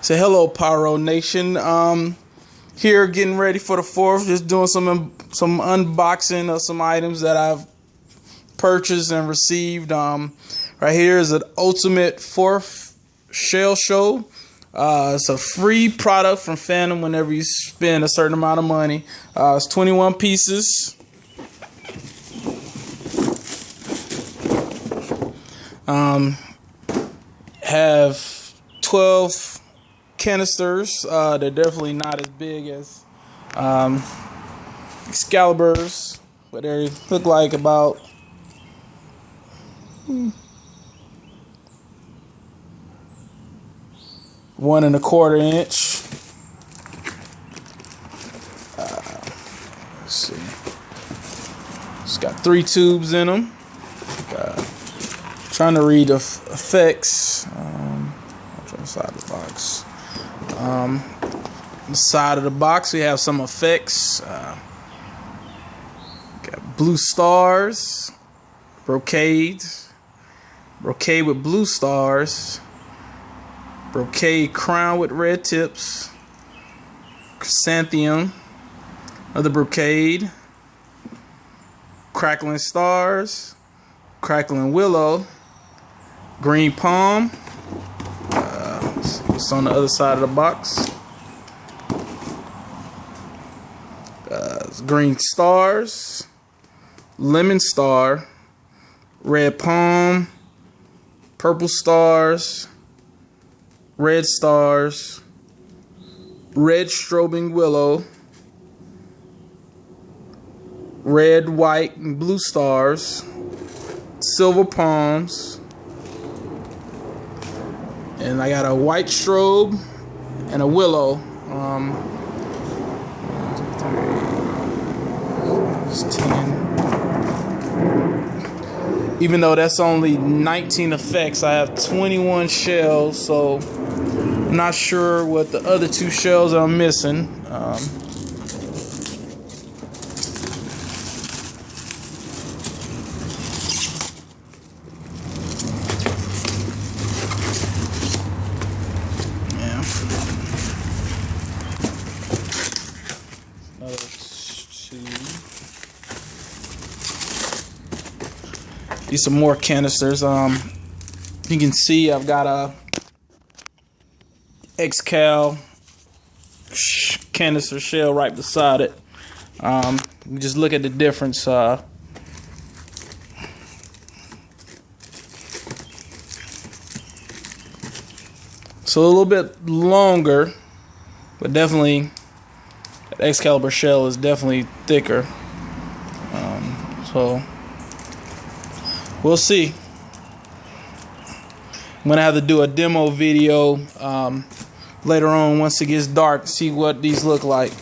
So hello, Pyro Nation. Here getting ready for the 4th. Just doing some unboxing of some items that I've purchased and received. Right here is an Ultimate 4th Shell Show. It's a free product from Phantom whenever you spend a certain amount of money. It's 21 pieces. Have 12 canisters. They're definitely not as big as Excalibur's, but they look like about 1 1/4 inch. Let's see. It's got 3 tubes in them. Trying to read the effects. On the side of the box. The side of the box we have some effects. Got blue stars, brocade with blue stars, brocade crown with red tips, chrysanthemum, another brocade, crackling stars, crackling willow, green palm. What's on the other side of the box? Green stars, lemon star, red palm, purple stars, red stars, red strobing willow, red, white, and blue stars, silver palms, and I got a white strobe and a willow. 10. Even though that's only 19 effects, I have 21 shells, so I'm not sure what the other 2 shells I'm missing. Another 2. These some more canisters. You can see I've got a Excal canister shell right beside it. You just look at the difference. So a little bit longer, but definitely that Excalibur shell is definitely thicker. So we'll see. I'm gonna have to do a demo video later on once it gets dark, see what these look like.